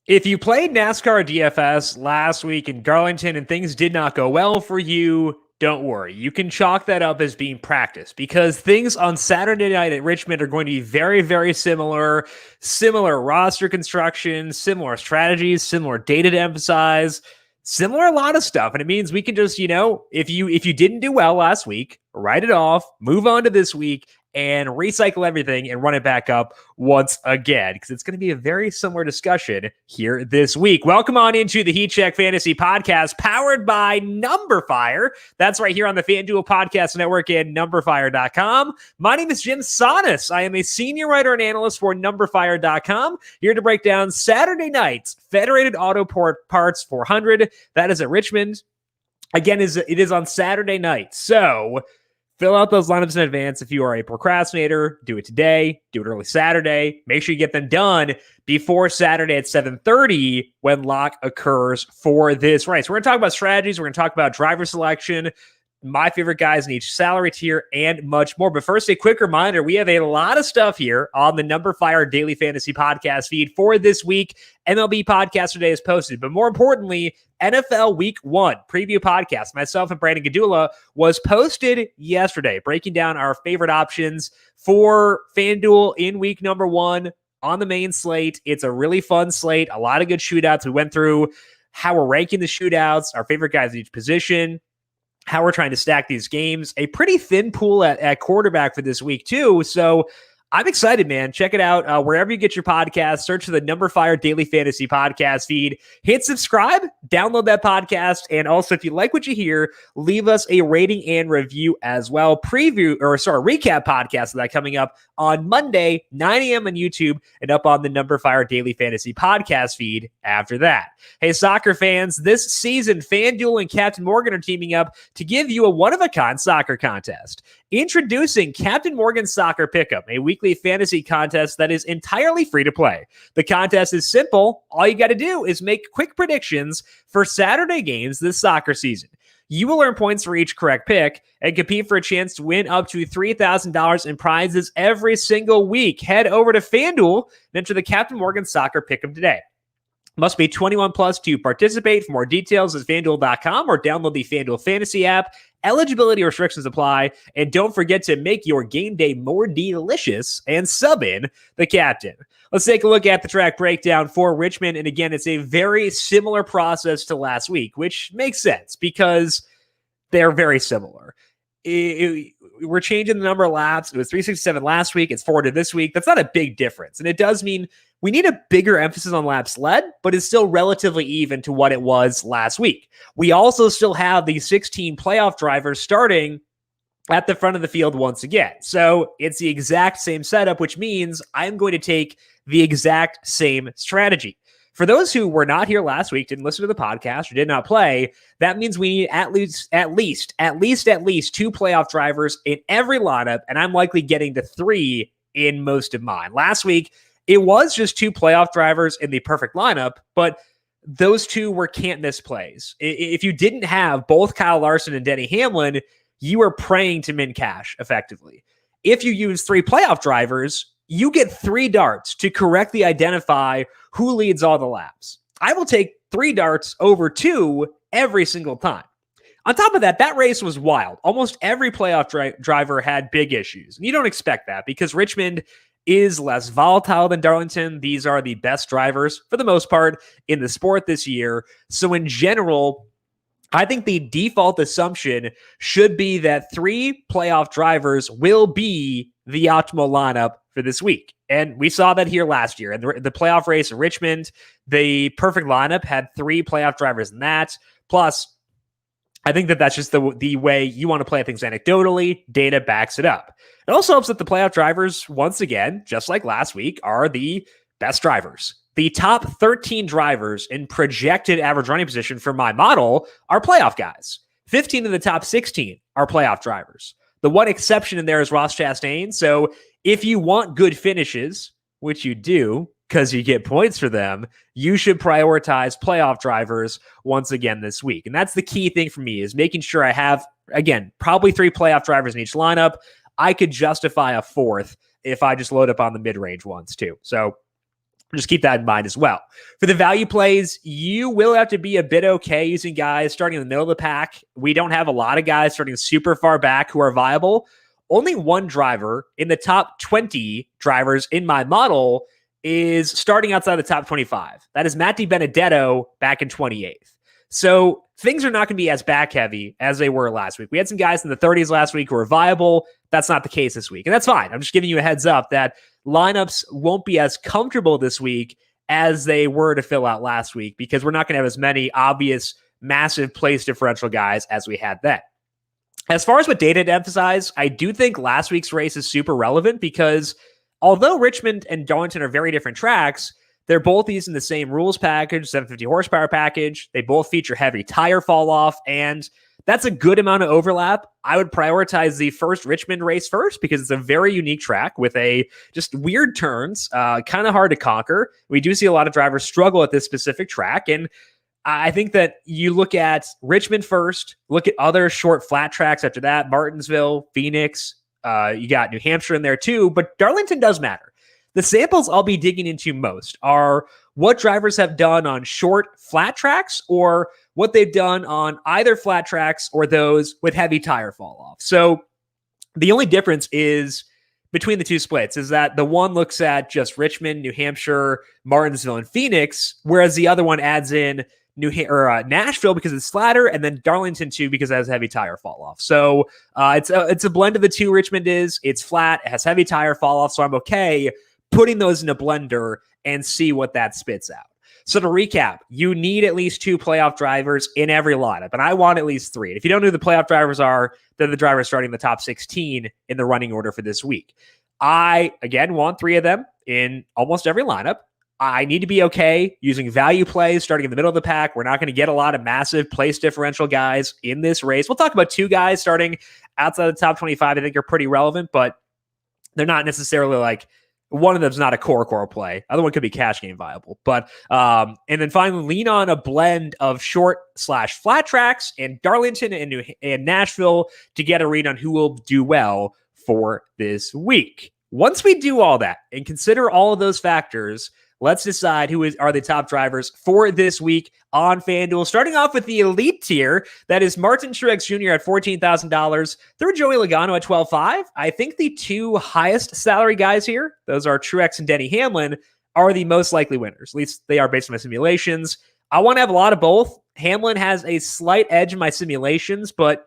If you played NASCAR DFS last week in Garlington and things did not go well for you, don't worry. You can chalk that up as being practice because things on Saturday night at Richmond are going to be very, very similar. Similar roster construction, similar strategies, similar data to emphasize, similar a lot of stuff. And it means we can just, if you didn't do well last week, write it off, move on to this week, and recycle everything and run it back up once again, because it's going to be a very similar discussion here this week. Welcome on into the Heat Check Fantasy Podcast, powered by numberFire. That's right here on the FanDuel Podcast Network and numberFire.com. My name is Jim Sonis. I am a senior writer and analyst for numberFire.com, here to break down Saturday night's Federated Auto Parts 400. That is at Richmond. Again, it is on Saturday night. So fill out those lineups in advance. If you are a procrastinator, do it today, do it early Saturday. Make sure you get them done before Saturday at 7:30 when lock occurs for this race. We're going to talk about strategies. We're going to talk about driver selection, my favorite guys in each salary tier, and much more. But first, a quick reminder, we have a lot of stuff here on the numberFire Daily Fantasy Podcast feed for this week. MLB Podcast today is posted, but more importantly, NFL Week 1 preview podcast, myself and Brandon Gadula, was posted yesterday, breaking down our favorite options for FanDuel in week number 1 on the main slate. It's a really fun slate, a lot of good shootouts. We went through how we're ranking the shootouts, our favorite guys in each position, how we're trying to stack these games, a pretty thin pool at quarterback for this week too. So I'm excited, man. Check it out wherever you get your podcast. Search for the numberFire Daily Fantasy Podcast feed. Hit subscribe, download that podcast, and also if you like what you hear, leave us a rating and review as well. Recap podcast of that coming up on Monday, 9 a.m. on YouTube, and up on the numberFire Daily Fantasy Podcast feed after that. Hey, soccer fans, this season, FanDuel and Captain Morgan are teaming up to give you a one-of-a-kind soccer contest. Introducing Captain Morgan's Soccer Pickup, a weekly fantasy contest that is entirely free to play. The contest is simple. All you got to do is make quick predictions for Saturday games this soccer season. You will earn points for each correct pick and compete for a chance to win up to $3,000 in prizes every single week. Head over to FanDuel and enter the Captain Morgan Soccer Pickup today. Must be 21 plus to participate. For more details, is FanDuel.com or download the FanDuel Fantasy app. Eligibility restrictions apply. And don't forget to make your game day more delicious and sub in the captain. Let's take a look at the track breakdown for Richmond. And again, it's a very similar process to last week, which makes sense because they're very similar. We're changing the number of laps. It was 367 last week. It's 400 this week. That's not a big difference. And it does mean we need a bigger emphasis on laps led, but it's still relatively even to what it was last week. We also still have the 16 playoff drivers starting at the front of the field once again. So it's the exact same setup, which means I'm going to take the exact same strategy. For those who were not here last week, didn't listen to the podcast, or did not play, that means we need at least two playoff drivers in every lineup, and I'm likely getting to 3 in most of mine. Last week, it was just 2 playoff drivers in the perfect lineup, but those 2 were can't-miss plays. If you didn't have both Kyle Larson and Denny Hamlin, you were praying to min cash effectively. If you use 3 playoff drivers, you get 3 darts to correctly identify who leads all the laps. I will take 3 darts over 2 every single time. On top of that, that race was wild. Almost every playoff driver had big issues. And you don't expect that because Richmond is less volatile than Darlington. These are the best drivers, for the most part, in the sport this year. So in general, I think the default assumption should be that 3 playoff drivers will be the optimal lineup for this week. And we saw that here last year. And the playoff race in Richmond, the perfect lineup had 3 playoff drivers in that. Plus, I think that that's just the way you want to play things anecdotally. Data backs it up. It also helps that the playoff drivers, once again, just like last week, are the best drivers. The top 13 drivers in projected average running position for my model are playoff guys. 15 of the top 16 are playoff drivers. The one exception in there is Ross Chastain. So if you want good finishes, which you do because you get points for them, you should prioritize playoff drivers once again this week. And that's the key thing for me, is making sure I have, again, probably 3 playoff drivers in each lineup. I could justify a 4th if I just load up on the mid-range ones too. So Just keep that in mind as well. For the value plays, you will have to be a bit okay using guys starting in the middle of the pack. We don't have a lot of guys starting super far back who are viable. Only one driver in the top 20 drivers in my model is starting outside the top 25. That is Matty Benedetto back in 28th. So things are not going to be as back heavy as they were last week. We had some guys in the 30s last week who were viable. That's not the case this week. And that's fine. I'm just giving you a heads up that lineups won't be as comfortable this week as they were to fill out last week because we're not going to have as many obvious, massive place differential guys as we had then. As far as what data to emphasize, I do think last week's race is super relevant because although Richmond and Darlington are very different tracks, they're both using the same rules package, 750 horsepower package. They both feature heavy tire fall off, and that's a good amount of overlap. I would prioritize the first Richmond race first because it's a very unique track with just weird turns, kind of hard to conquer. We do see a lot of drivers struggle at this specific track, and I think that you look at Richmond first, look at other short flat tracks after that, Martinsville, Phoenix, you got New Hampshire in there too, but Darlington does matter. The samples I'll be digging into most are what drivers have done on short flat tracks or what they've done on either flat tracks or those with heavy tire fall off. So the only difference is between the two splits is that the one looks at just Richmond, New Hampshire, Martinsville, and Phoenix, whereas the other one adds in Nashville because it's flatter, and then Darlington too because it has heavy tire fall off. So it's a blend of the two. Richmond it's flat, it has heavy tire fall off, so I'm okay putting those in a blender and see what that spits out. So to recap, you need at least 2 playoff drivers in every lineup, and I want at least 3. If you don't know who the playoff drivers are, they're the drivers starting the top 16 in the running order for this week. I, again, want 3 of them in almost every lineup. I need to be okay using value plays starting in the middle of the pack. We're not going to get a lot of massive place differential guys in this race. We'll talk about 2 guys starting outside the top 25. I think are pretty relevant, but they're not necessarily like one of them's not a core play. Other one could be cash game viable. But and then finally lean on a blend of short/flat tracks and Darlington and Nashville to get a read on who will do well for this week. Once we do all that and consider all of those factors, let's decide who are the top drivers for this week on FanDuel. Starting off with the elite tier, that is Martin Truex Jr. at $14,000 through Joey Logano at $12,500. I think the 2 highest salary guys here, those are Truex and Denny Hamlin, are the most likely winners. At least they are based on my simulations. I want to have a lot of both. Hamlin has a slight edge in my simulations, but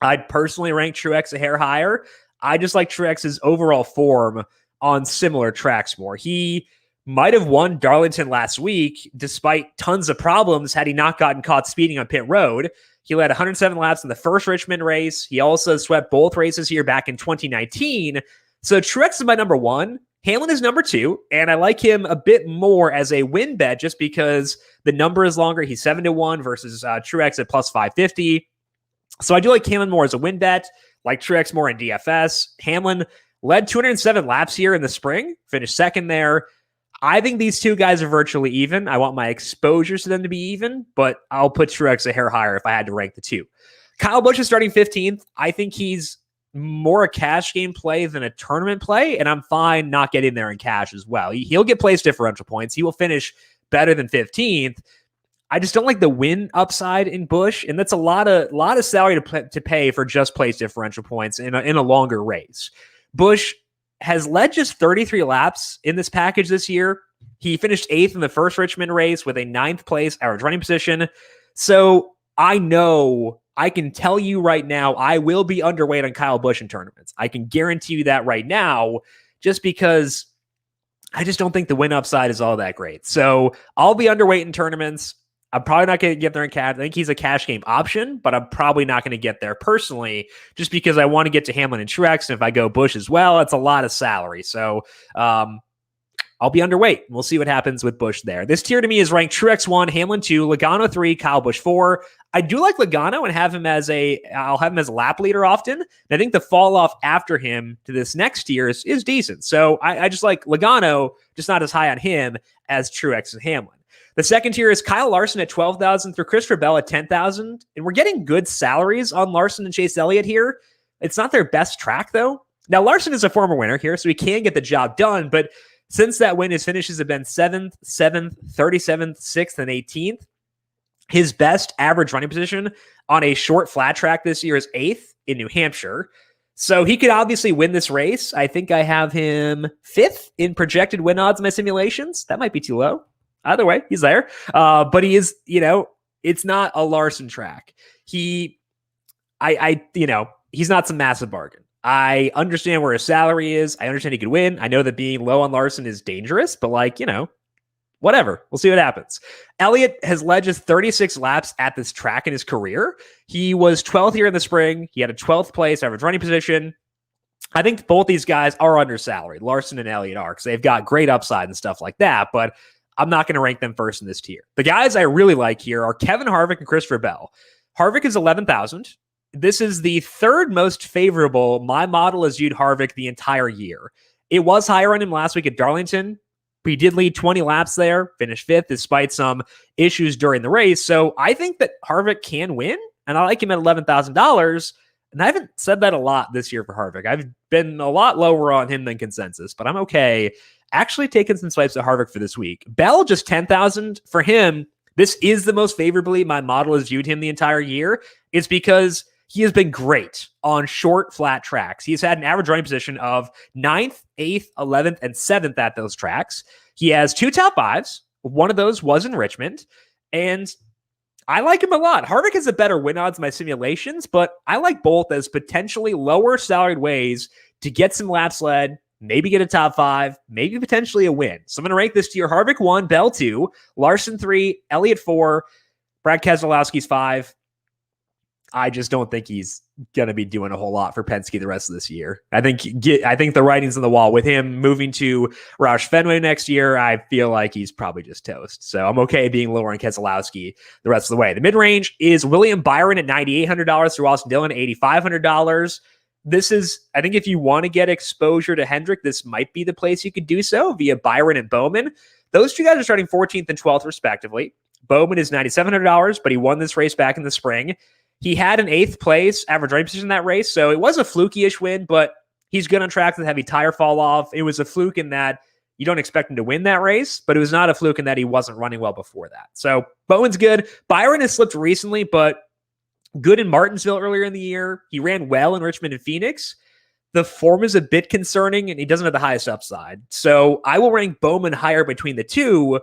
I'd personally rank Truex a hair higher. I just like Truex's overall form on similar tracks more. He might have won Darlington last week, despite tons of problems had he not gotten caught speeding on pit road. He led 107 laps in the first Richmond race. He also swept both races here back in 2019. So Truex is my number 1. Hamlin is number 2, and I like him a bit more as a win bet just because the number is longer. He's 7-1 versus Truex at plus 550. So I do like Hamlin more as a win bet, like Truex more in DFS. Hamlin led 207 laps here in the spring, finished second there. I think these 2 guys are virtually even. I want my exposures to them to be even, but I'll put Truex a hair higher if I had to rank the 2. Kyle Busch is starting 15th. I think he's more a cash game play than a tournament play, and I'm fine not getting there in cash as well. He'll get place differential points. He will finish better than 15th. I just don't like the win upside in Busch, and that's a lot of salary to pay for just place differential points in a longer race. Busch has led just 33 laps in this package this year. He finished 8th in the first Richmond race with a 9th place average running position. So I know, I can tell you right now, I will be underweight on Kyle Busch in tournaments. I can guarantee you that right now, just because I just don't think the win upside is all that great. So I'll be underweight in tournaments. I'm probably not going to get there in cash. I think he's a cash game option, but I'm probably not going to get there personally just because I want to get to Hamlin and Truex. And if I go Busch as well, it's a lot of salary. So I'll be underweight. We'll see what happens with Busch there. This tier to me is ranked Truex 1, Hamlin 2, Logano 3, Kyle Busch 4. I do like Logano and I'll have him as a lap leader often. And I think the fall off after him to this next tier is decent. So I just like Logano, just not as high on him as Truex and Hamlin. The second tier is Kyle Larson at $12,000 through Christopher Bell at $10,000. And we're getting good salaries on Larson and Chase Elliott here. It's not their best track, though. Now, Larson is a former winner here, so he can get the job done. But Since that win, his finishes have been 7th, 7th, 37th, 6th, and 18th. His best average running position on a short flat track this year is 8th in New Hampshire. So he could obviously win this race. I think I have him 5th in projected win odds in my simulations. That might be too low. Either way, he's there. But he is, it's not a Larson track. He's not some massive bargain. I understand where his salary is. I understand he could win. I know that being low on Larson is dangerous, but whatever. We'll see what happens. Elliott has led just 36 laps at this track in his career. He was 12th here in the spring. He had a 12th place average running position. I think both these guys are undersalaried. Larson and Elliott are, because they've got great upside and stuff like that, but I'm not going to rank them first in this tier. The guys I really like here are Kevin Harvick and Christopher Bell. Harvick is 11,000. This is the third most favorable my model has viewed Harvick the entire year. It was higher on him last week at Darlington. He did lead 20 laps there, finished 5th despite some issues during the race. So I think that Harvick can win, and I like him at $11,000. And I haven't said that a lot this year for Harvick. I've been a lot lower on him than consensus, but I'm okay actually taking some swipes at Harvick for this week. Bell, just 10,000 for him. This is the most favorably my model has viewed him the entire year. It's because he has been great on short, flat tracks. He's had an average running position of 9th, 8th, 11th, and 7th at those tracks. He has 2 top 5s. One of those was in Richmond. And I like him a lot. Harvick has a better win odds in my simulations, but I like both as potentially lower salaried ways to get some laps led, maybe get a top 5, maybe potentially a win. So I'm going to rank this tier: Harvick 1, Bell 2, Larson 3, Elliott 4, Brad Keselowski's 5. I just don't think he's going to be doing a whole lot for Penske the rest of this year. I think the writing's on the wall. With him moving to Roush Fenway next year, I feel like he's probably just toast. So I'm okay being lower on Keselowski the rest of the way. The mid-range is William Byron at $9,800 through Austin Dillon at $8,500. This is, I think if you want to get exposure to Hendrick, this might be the place you could do so via Byron and Bowman. Those two guys are starting 14th and 12th respectively. Bowman is $9,700, but he won this race back in the spring. He had an 8th place average running position in that race, so it was a fluky-ish win, but he's good on track with heavy tire fall off. It was a fluke in that you don't expect him to win that race, but it was not a fluke in that he wasn't running well before that. So Bowen's good. Byron has slipped recently, but good in Martinsville earlier in the year. He ran well in Richmond and Phoenix. The form is a bit concerning, and he doesn't have the highest upside. So I will rank Bowman higher between the two,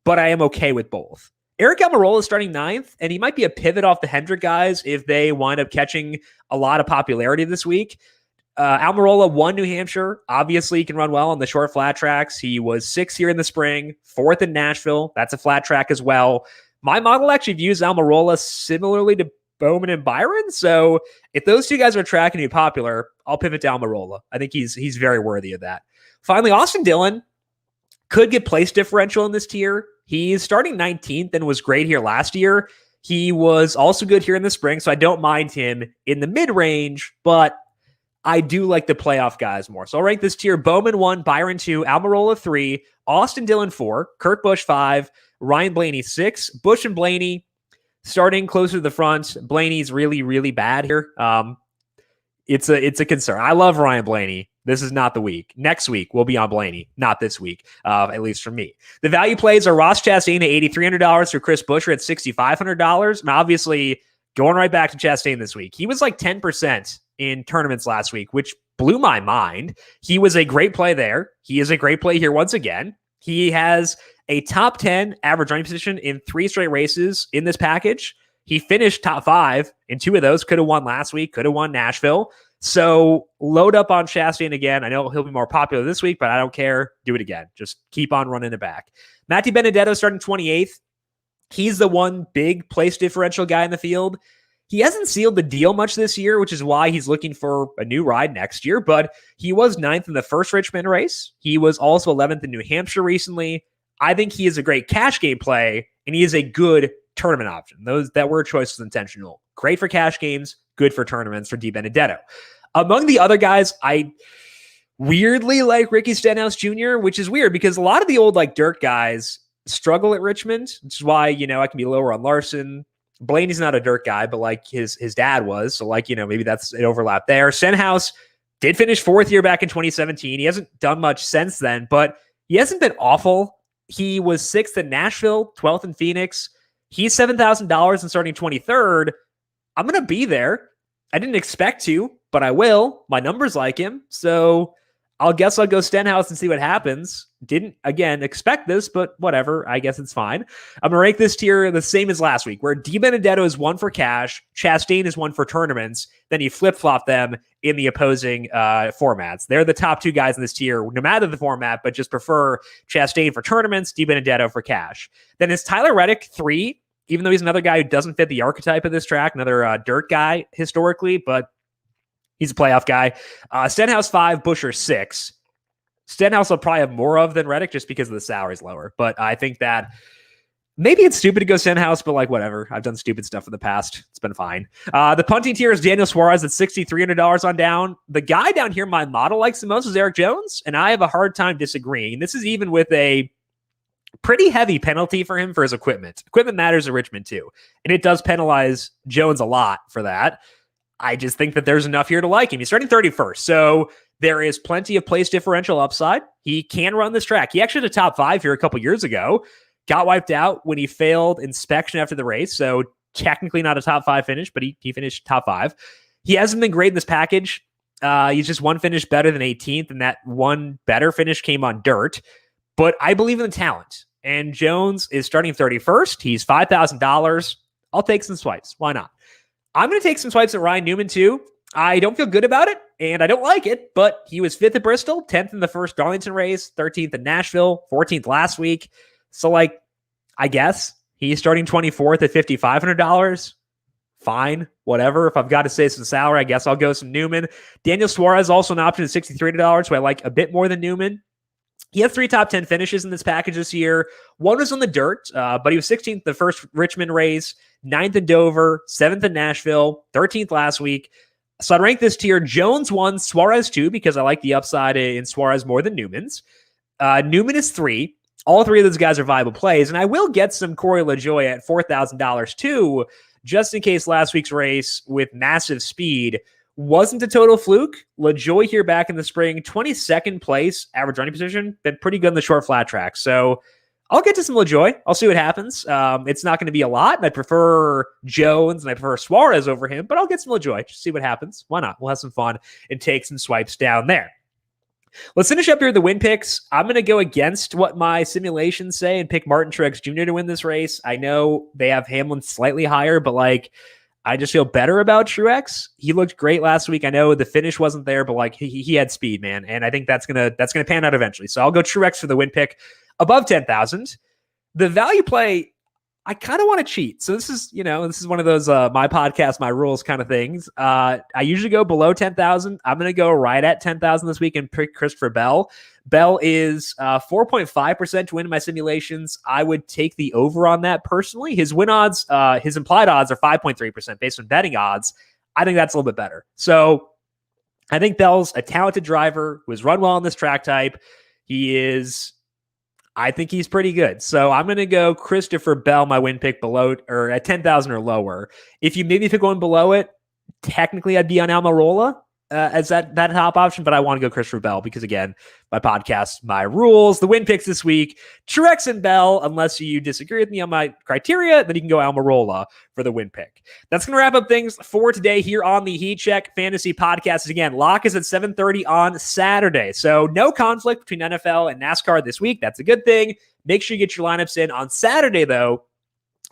but I am okay with both. Eric Almarola is starting 9th, and he might be a pivot off the Hendrick guys if they wind up catching a lot of popularity this week. Almarola won New Hampshire. Obviously, he can run well on the short flat tracks. He was 6th here in the spring, 4th in Nashville. That's a flat track as well. My model actually views Almarola similarly to Bowman and Byron. So if those two guys are tracking to be popular, I'll pivot to Almarola. I think he's very worthy of that. Finally, Austin Dillon could get place differential in this tier. He's starting 19th and was great here last year. He was also good here in the spring, so I don't mind him in the mid-range, but I do like the playoff guys more. So I'll rank this tier: Bowman 1, Byron 2, Almarola 3, Austin Dillon 4, Kurt Busch 5, Ryan Blaney 6. Busch and Blaney starting closer to the front. Blaney's really, really bad here. It's a concern. I love Ryan Blaney. This is not the week. Next week, we'll be on Blaney. Not this week, at least for me. The value plays are Ross Chastain at $8,300 through Chris Buescher at $6,500. And obviously, going right back to Chastain this week. He was like 10% in tournaments last week, which blew my mind. He was a great play there. He is a great play here once again. He has a top 10 average running position in 3 straight races in this package. He finished top 5 in 2 of those. Could have won last week. Could have won Nashville. So load up on Chastain again. I know he'll be more popular this week, but I don't care. Do it again. Just keep on running it back. Matty Benedetto starting 28th. He's the one big place differential guy in the field. He hasn't sealed the deal much this year, which is why he's looking for a new ride next year, but he was 9th in the first Richmond race. He was also 11th in New Hampshire recently. I think he is a great cash game play, and he is a good tournament option. That word choice was intentional. Great for cash games, good for tournaments for D. Benedetto. Among the other guys, I weirdly like Ricky Stenhouse Jr., which is weird because a lot of the old dirt guys struggle at Richmond, which is why, I can be lower on Larson. Blaney's not a dirt guy, but his dad was. So maybe that's an overlap there. Stenhouse did finish 4th year back in 2017. He hasn't done much since then, but He hasn't been awful. He was 6th in Nashville, 12th in Phoenix. He's $7,000 and starting 23rd. I'm going to be there. I didn't expect to, but I will. My numbers like him. So I'll go Stenhouse and see what happens. Didn't, again, expect this, but whatever. I guess it's fine. I'm going to rank this tier the same as last week, where Di Benedetto is 1 for cash, Chastain is 1 for tournaments, then you flip-flop them in the opposing formats. They're the top 2 guys in this tier, no matter the format, but just prefer Chastain for tournaments, Di Benedetto for cash. Then is Tyler Reddick 3, even though he's another guy who doesn't fit the archetype of this track, another dirt guy historically, but he's a playoff guy. Stenhouse 5, Buescher 6. Stenhouse will probably have more of than Reddick just because of the salary's lower. But I think that maybe it's stupid to go Stenhouse, but like whatever. I've done stupid stuff in the past. It's been fine. The punting tier is Daniel Suarez at $6,300 on down. The guy down here my model likes the most is Eric Jones, and I have a hard time disagreeing. This is even with a pretty heavy penalty for him for his equipment. Equipment matters at Richmond too, and it does penalize Jones a lot for that. I just think that there's enough here to like him. He's starting 31st, so there is plenty of place differential upside. He can run this track. He actually had a top 5 here a couple years ago. Got wiped out when he failed inspection after the race, so technically not a top 5 finish, but he finished top 5. He hasn't been great in this package. He's just one finish better than 18th, and that one better finish came on dirt. But I believe in the talent, and Jones is starting 31st. He's $5,000. I'll take some swipes. Why not? I'm going to take some swipes at Ryan Newman, too. I don't feel good about it, and I don't like it, but he was 5th at Bristol, 10th in the first Darlington race, 13th in Nashville, 14th last week. So, I guess he's starting 24th at $5,500. Fine, whatever. If I've got to say some salary, I guess I'll go some Newman. Daniel Suarez, also an option at $6,300, who I like a bit more than Newman. He had 3 top 10 finishes in this package this year. One was on the dirt, but he was 16th the first Richmond race, 9th in Dover, 7th in Nashville, 13th last week. So I'd rank this tier Jones 1, Suarez 2, because I like the upside in Suarez more than Newman's. Newman is 3. All 3 of those guys are viable plays, and I will get some Corey LaJoie at $4,000 too, just in case last week's race with massive speed wasn't a total fluke. LaJoie here back in the spring, 22nd place, average running position, been pretty good in the short flat track. So I'll get to some LaJoie. I'll see what happens. It's not going to be a lot, and I prefer Jones and I prefer Suarez over him, but I'll get some LaJoie. Just see what happens. Why not? We'll have some fun and take some swipes down there. Let's finish up here with the win picks. I'm going to go against what my simulations say and pick Martin Truex Jr. to win this race. I know they have Hamlin slightly higher, but I just feel better about Truex. He looked great last week. I know the finish wasn't there, but he had speed, man. And I think that's gonna pan out eventually. So I'll go Truex for the win pick above 10,000. The value play, I kind of want to cheat. So this is one of those my podcast, my rules kind of things. I usually go below 10,000. I'm going to go right at 10,000 this week and pick Christopher Bell. Bell is 4.5% to win in my simulations. I would take the over on that personally. His win odds, his implied odds are 5.3% based on betting odds. I think that's a little bit better. So I think Bell's a talented driver who has run well on this track type. I think he's pretty good. So I'm going to go Christopher Bell, my win pick below or at 10,000 or lower. If you maybe pick one below it, technically I'd be on Almarola as that top option, but I want to go Christopher Bell because, again, my podcast, my rules, the win picks this week, Truex and Bell, unless you disagree with me on my criteria, then you can go Almarola for the win pick. That's going to wrap up things for today here on the Heat Check Fantasy Podcast. Again, lock is at 7:30 on Saturday, so no conflict between NFL and NASCAR this week. That's a good thing. Make sure you get your lineups in on Saturday, though,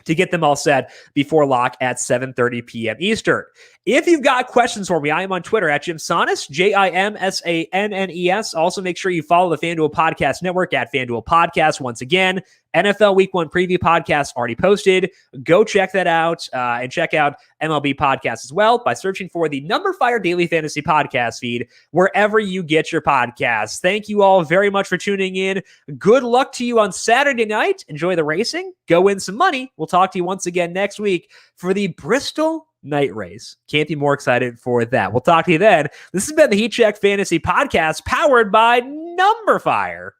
to get them all set before lock at 7:30 p.m. Eastern. If you've got questions for me, I am on Twitter at Jim Sannes, JIMSANNES. Also, make sure you follow the FanDuel Podcast Network at FanDuel Podcast. Once again, NFL Week 1 preview podcast already posted. Go check that out and check out MLB Podcast as well by searching for the numberFire Daily Fantasy Podcast feed wherever you get your podcasts. Thank you all very much for tuning in. Good luck to you on Saturday night. Enjoy the racing. Go win some money. We'll talk to you once again next week for the Bristol night race. Can't be more excited for that. We'll talk to you then. This has been the Heat Check Fantasy Podcast powered by numberFire.